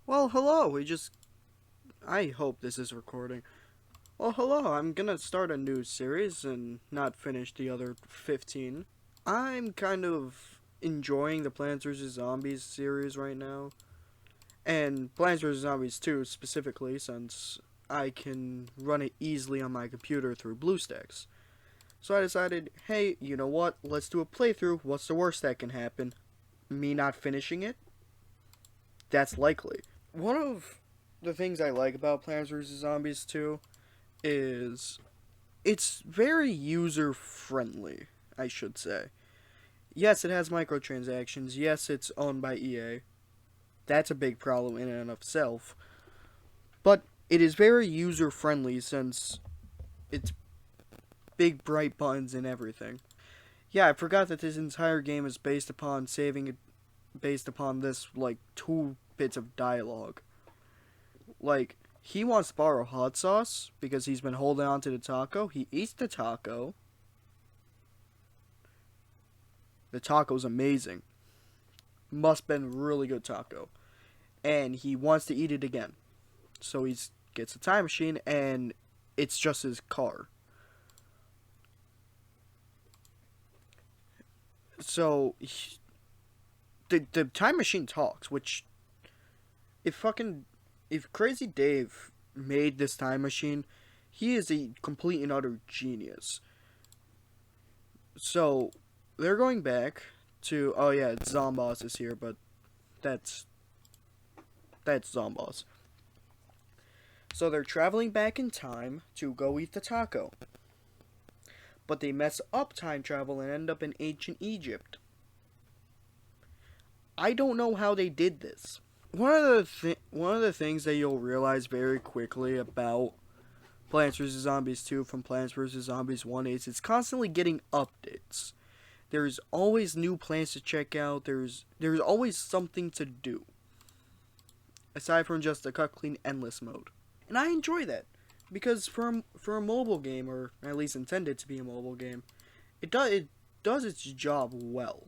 Well, hello. I hope this is recording. Well, hello. I'm gonna start a new series and not finish the other 15. I'm kind of enjoying the Plants vs. Zombies series right now. And Plants vs. Zombies 2 specifically, since I can run it easily on my computer through BlueStacks. So I decided, hey, you know what? Let's do a playthrough. What's the worst that can happen? Me not finishing it? That's likely. One of the things I like about Plants vs. Zombies 2 is it's very user friendly, I should say. Yes, it has microtransactions. Yes, it's owned by EA. That's a big problem in and of itself. But it is very user friendly since it's big bright buttons and everything. Yeah, I forgot that this entire game is based upon saving it based upon this like 2 bits of dialogue. Like, he wants to borrow hot sauce because he's been holding on to the taco. He eats the taco. The taco's amazing. Must been really good taco. And he wants to eat it again. So he gets a time machine and it's just his car. So the time machine talks, which if Crazy Dave made this time machine, he is a complete and utter genius. So they're going back to Zomboss is here, but that's that's Zomboss. So they're traveling back in time to go eat the taco. But they mess up time travel and end up in ancient Egypt. I don't know how they did this. One of the things that you'll realize very quickly about Plants vs Zombies 2 from Plants vs Zombies 1 is it's constantly getting updates. There's always new plants to check out. There's always something to do aside from just the cut clean endless mode. And I enjoy that because for a mobile game, or at least intended to be a mobile game, it does its job well.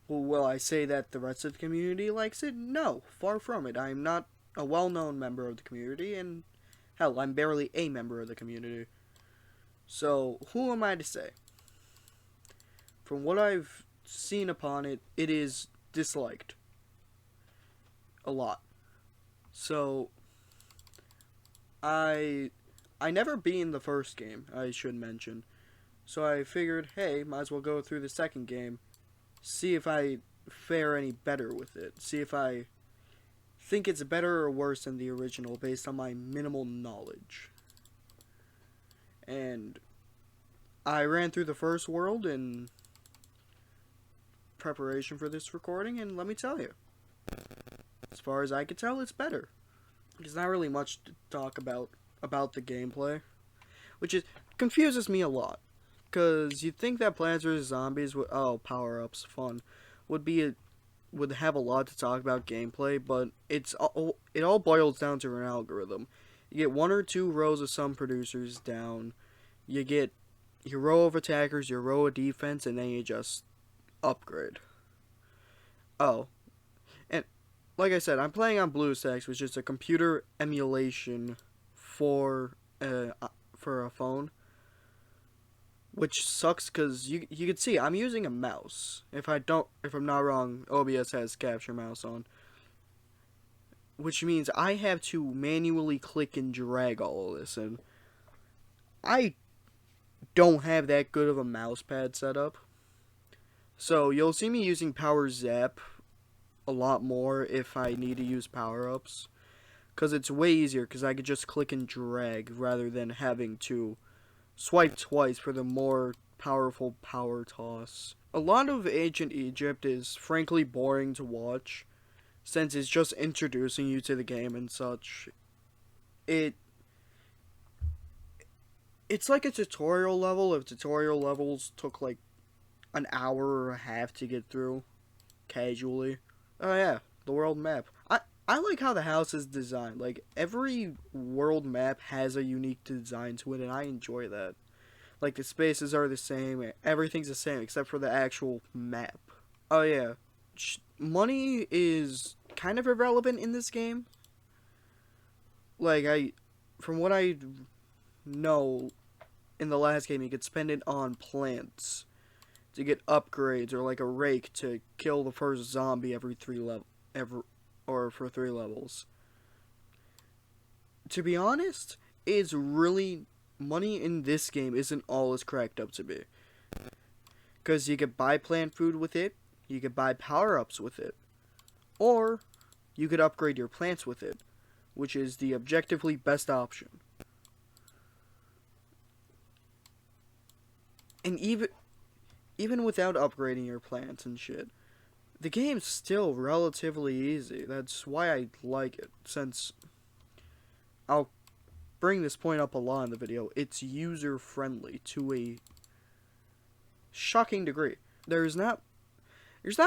Well, will I say that the rest of the community likes it? No, far from it. I'm not a well-known member of the community, and hell, I'm barely a member of the community. So who am I to say? From what I've seen upon it, it is disliked a lot. So I I never beat in the first game, I should mention. So I figured, hey, might as well go through the second game, see if I fare any better with it, see if I think it's better or worse than the original based on my minimal knowledge. And I ran through the first world in preparation for this recording, and let me tell you, as far as I could tell, it's better. There's not really much to talk about the gameplay, which is confuses me a lot. Because you'd think that Plants vs Zombies would power ups fun would be would have a lot to talk about gameplay, but it all boils down to an algorithm. You get one or two rows of some producers down. You get your row of attackers, your row of defense, and then you just upgrade. Oh, and like I said, I'm playing on BlueStacks, which is a computer emulation for for a phone, which sucks because you can see I'm using a mouse. If I'm not wrong, OBS has capture mouse on, which means I have to manually click and drag all of this, and I don't have that good of a mouse pad set up. So you'll see me using Power Zap a lot more if I need to use power ups, because it's way easier because I could just click and drag rather than having to swipe twice for the more powerful power toss. A lot of Ancient Egypt is frankly boring to watch since it's just introducing you to the game and such. It it's like a tutorial level if tutorial levels took like an hour or a half to get through casually. Oh yeah, the world map. I like how the house is designed. Like every world map has a unique design to it and I enjoy that. Like the spaces are the same, everything's the same except for the actual map. Oh yeah, money is kind of irrelevant in this game. Like, from what I know, in the last game, you could spend it on plants to get upgrades, or like a rake to kill the first zombie every for 3 levels. To be honest, it's really, money in this game isn't all it's cracked up to be. Because you could buy plant food with it, you could buy power-ups with it, or you could upgrade your plants with it, which is the objectively best option. And even without upgrading your plants and shit, the game's still relatively easy. That's why I like it, since I'll bring this point up a lot in the video. It's user-friendly to a shocking degree. There's not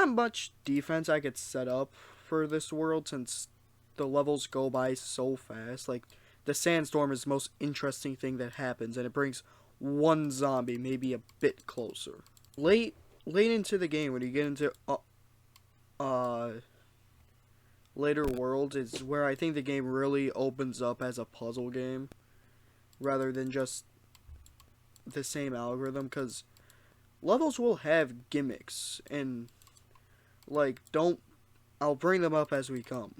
much defense I could set up for this world, since the levels go by so fast. Like, the sandstorm is the most interesting thing that happens, and it brings one zombie maybe a bit closer. Late into the game, when you get into later worlds, is where I think the game really opens up as a puzzle game, rather than just the same algorithm, because levels will have gimmicks, and like, I'll bring them up as we come.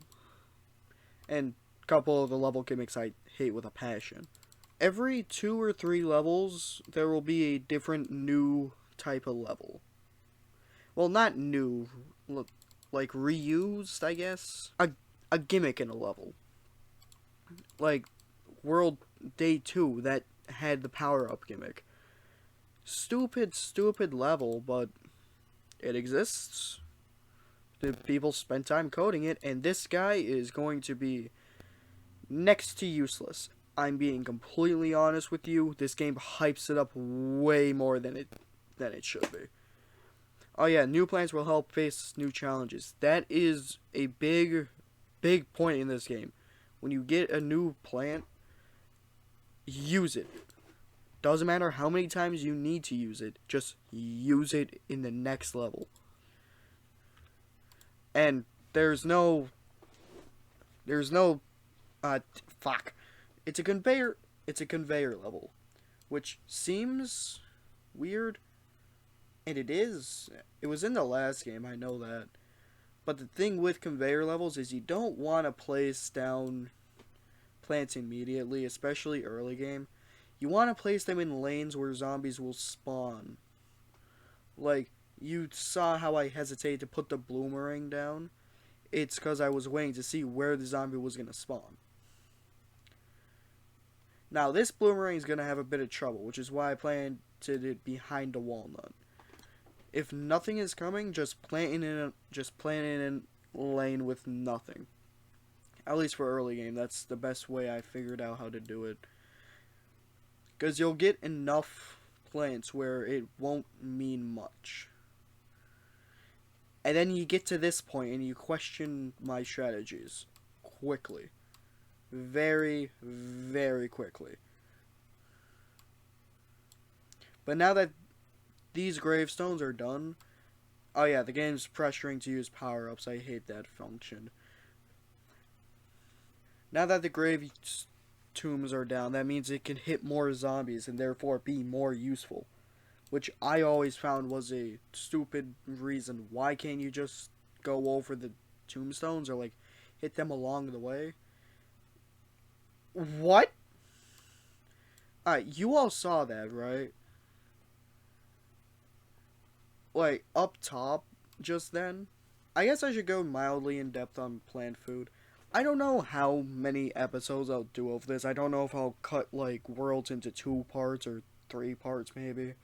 And a couple of the level gimmicks I hate with a passion. Every 2 or 3 levels, there will be a different new type of level. Well, not new, like reused, I guess. A gimmick in a level. Like World Day 2 that had the power-up gimmick. Stupid level, but it exists. The people spent time coding it, and this guy is going to be next to useless. I'm being completely honest with you. This game hypes it up way more than it should be. Oh yeah, new plants will help face new challenges. That is a big point in this game. When you get a new plant, use it. Doesn't matter how many times you need to use it, just use it in the next level. And there's no fuck. It's a conveyor level, which seems weird, and it is. It was in the last game, I know that. But the thing with conveyor levels is you don't want to place down plants immediately, especially early game. You want to place them in lanes where zombies will spawn. Like, you saw how I hesitated to put the bloomerang down. It's because I was waiting to see where the zombie was going to spawn. Now, this bloomerang is going to have a bit of trouble, which is why I planted it behind a walnut. If nothing is coming, just plant it in a lane with nothing. At least for early game, that's the best way I figured out how to do it. Because you'll get enough plants where it won't mean much. And then you get to this point and you question my strategies quickly. Very, very quickly. But now that these gravestones are done, oh yeah, the game's pressuring to use power-ups. I hate that function. Now that the grave tombs are down, that means it can hit more zombies and therefore be more useful. Which I always found was a stupid reason. Why can't you just go over the tombstones or like hit them along the way? What? Alright, you all saw that, right? Like, up top just then. I guess I should go mildly in depth on plant food. I don't know how many episodes I'll do of this. I don't know if I'll cut, like, worlds into 2 parts or 3 parts, maybe.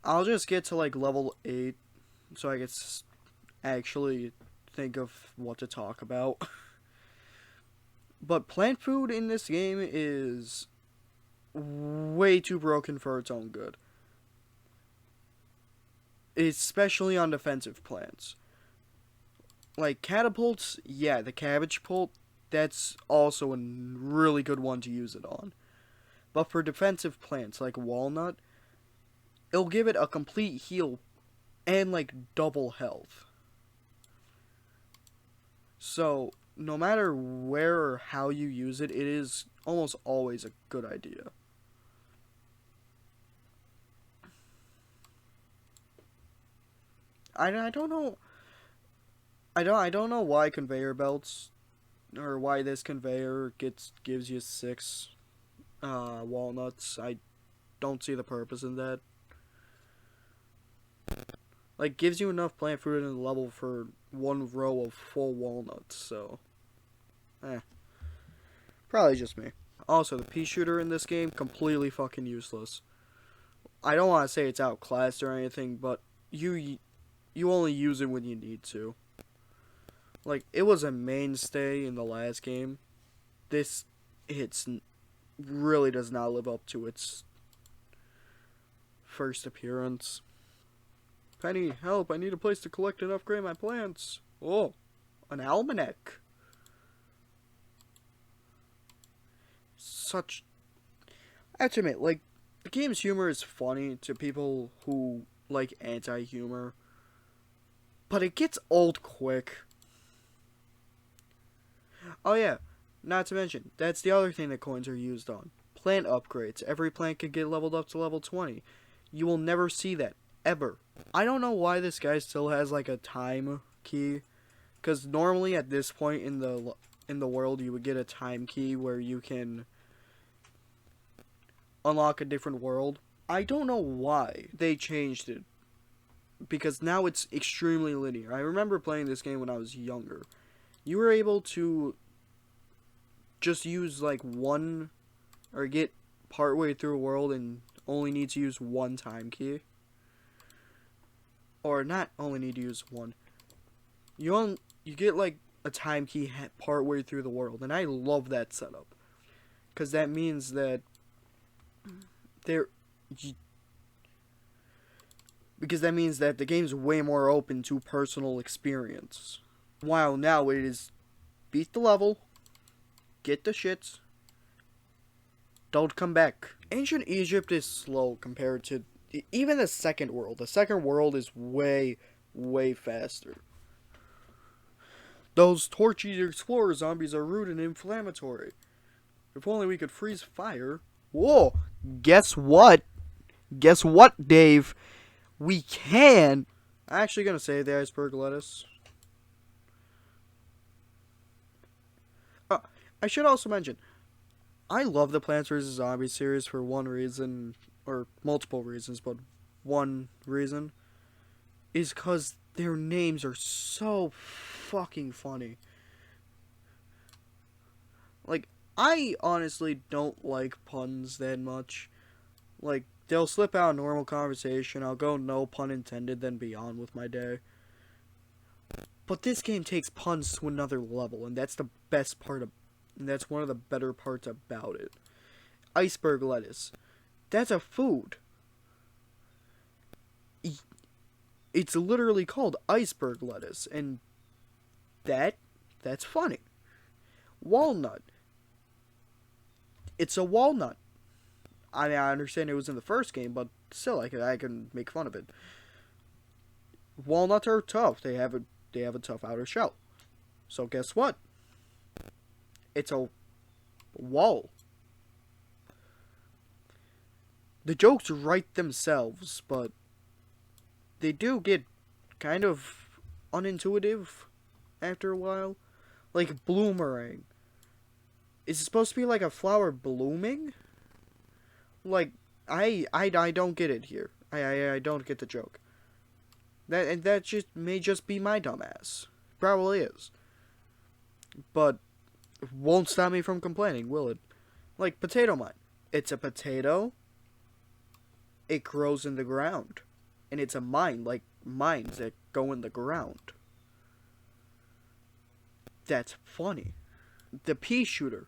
I'll just get to, like, level 8, so I can actually think of what to talk about. But plant food in this game is way too broken for its own good. Especially on defensive plants. Like, catapults, yeah, the cabbage pult, that's also a really good one to use it on. But for defensive plants, like walnut, it'll give it a complete heal and like double health. So no matter where or how you use it, it is almost always a good idea. I don't know. I don't know why conveyor belts, or why this conveyor gives you 6 walnuts. I don't see the purpose in that. Like, gives you enough plant food in the level for 1 row of full walnuts, so probably just me. Also, the pea shooter in this game, completely fucking useless. I don't want to say it's outclassed or anything, but you only use it when you need to. Like, it was a mainstay in the last game. This really does not live up to its first appearance. Penny, help, I need a place to collect and upgrade my plants. Oh, an almanac. I have to admit, like, the game's humor is funny to people who like anti-humor, but it gets old quick. Oh yeah, not to mention, that's the other thing that coins are used on. Plant upgrades. Every plant can get leveled up to level 20. You will never see that, ever. I don't know why this guy still has like a time key, because normally at this point in the world you would get a time key where you can unlock a different world. I don't know why they changed it, because now it's extremely linear. I remember playing this game when I was younger. You were able to just use like one, or get partway through a world and only need to use one time key. Or not only need to use one. You get like a time key partway through the world, and I love that setup, because that means that the game's way more open to personal experience. While now it is beat the level, get the shits, don't come back. Ancient Egypt is slow compared to even the second world. The second world is way, way faster. Those torchy explorer zombies are rude and inflammatory. If only we could freeze fire. Whoa! Guess what? Guess what, Dave? We can! I'm actually gonna save the iceberg lettuce. I should also mention, I love the Plants vs. Zombies series for one reason, or multiple reasons, but one reason is because their names are so fucking funny. Like, I honestly don't like puns that much. Like, they'll slip out in normal conversation, I'll go no pun intended, then be on with my day. But this game takes puns to another level, and that's the best part of, and that's one of the better parts about it. Iceberg lettuce. That's a food. It's literally called iceberg lettuce, and that's funny. Walnut. It's a walnut. I mean, I understand it was in the first game, but still, I can make fun of it. Walnuts are tough. They have a tough outer shell. So guess what? It's a wall. The jokes write themselves, but they do get kind of unintuitive after a while. Like bloomerang. Is it supposed to be like a flower blooming? Like, I don't get it here. I don't get the joke. That may just be my dumbass. Probably is. But it won't stop me from complaining, will it? Like potato mine. It's a potato. It grows in the ground. And it's a mine, like mines that go in the ground. That's funny. The pea shooter.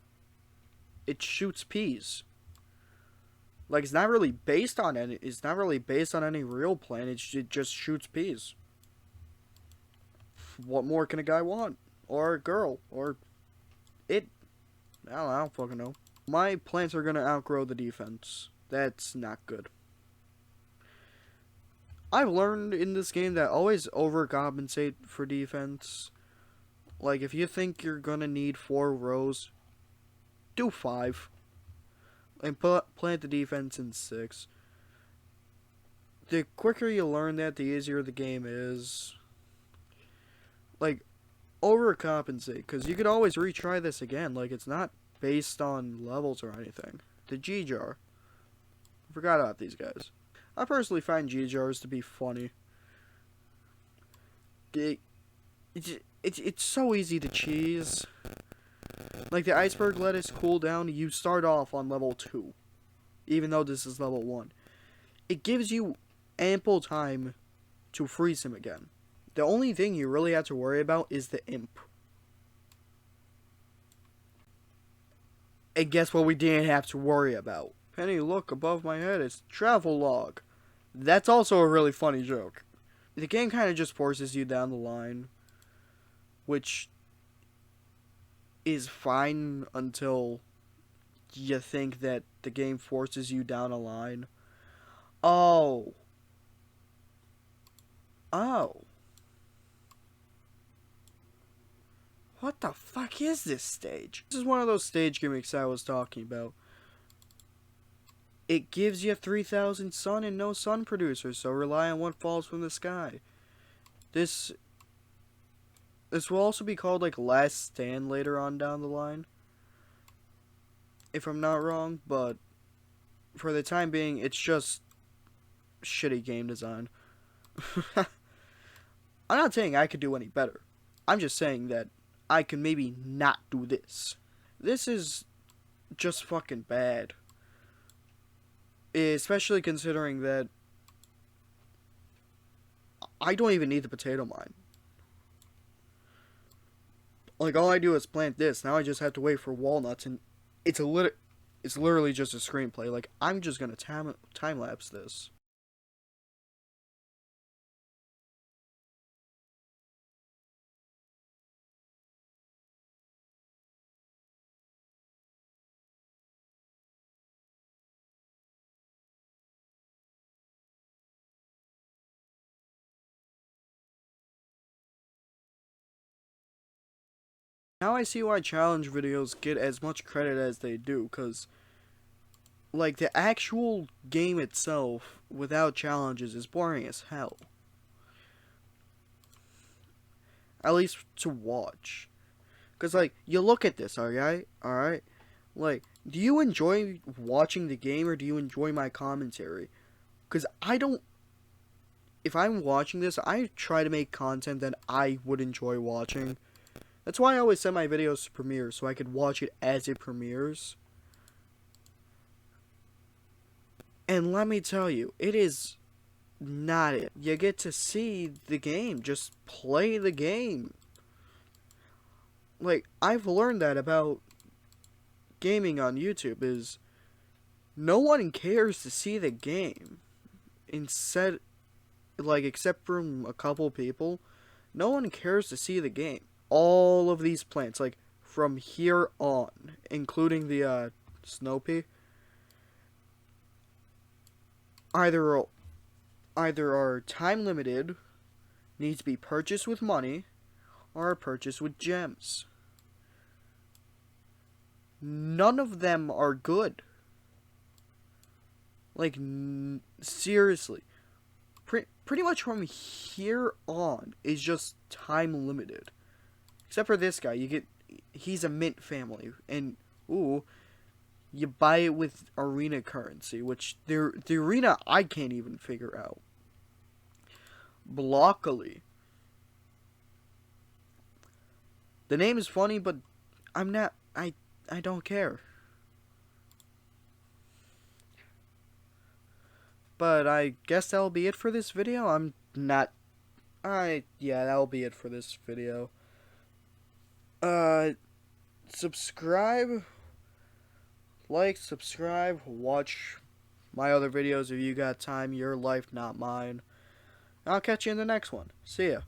It shoots peas. Like, it's not really based on any real plant. It just shoots peas. What more can a guy want? Or a girl? Or it? I don't fucking know. My plants are gonna outgrow the defense. That's not good. I've learned in this game that always overcompensate for defense. Like, if you think you're gonna need 4 rows, do 5. And plant the defense in 6. The quicker you learn that, the easier the game is. Like, overcompensate, because you could always retry this again. Like, it's not based on levels or anything. The G-Jar. Forgot about these guys. I personally find G-Jars to be funny. It's so easy to cheese. Like, the iceberg lettuce cooldown, you start off on level 2. Even though this is level 1. It gives you ample time to freeze him again. The only thing you really have to worry about is the imp. And guess what we didn't have to worry about? Penny, look above my head, it's travel log. That's also a really funny joke. The game kind of just forces you down the line, which is fine until you think that the game forces you down a line. Oh. What the fuck is this stage? This is one of those stage gimmicks I was talking about. It gives you 3,000 sun and no sun producers, so rely on what falls from the sky. This will also be called like Last Stand later on down the line, if I'm not wrong, but for the time being, it's just shitty game design. I'm not saying I could do any better. I'm just saying that I can maybe not do this. This is just fucking bad. Especially considering that I don't even need the potato mine. Like, all I do is plant this. Now I just have to wait for walnuts, and it's literally just a screenplay. Like, I'm just gonna time-lapse this. Now I see why challenge videos get as much credit as they do, because, like, the actual game itself, without challenges, is boring as hell. At least to watch. Because, like, you look at this, alright? Alright? Like, do you enjoy watching the game, or do you enjoy my commentary? Because I don't... If I'm watching this, I try to make content that I would enjoy watching. That's why I always send my videos to premiere, so I could watch it as it premieres. And let me tell you, it is not it. You get to see the game. Just play the game. Like, I've learned that about gaming on YouTube is no one cares to see the game. Instead, like, except from a couple people, no one cares to see the game. All of these plants, like, from here on, including the, snow pea, either are time limited, need to be purchased with money, or are purchased with gems. None of them are good. Like, seriously. Pretty much from here on is just time limited. Except for this guy, he's a mint family, and ooh, you buy it with arena currency, which the arena I can't even figure out. Blockily. The name is funny, but I don't care. But I guess that'll be it for this video. Yeah, that'll be it for this video. Subscribe, like, subscribe, watch my other videos if you got time. Your life, not mine. I'll catch you in the next one. See ya.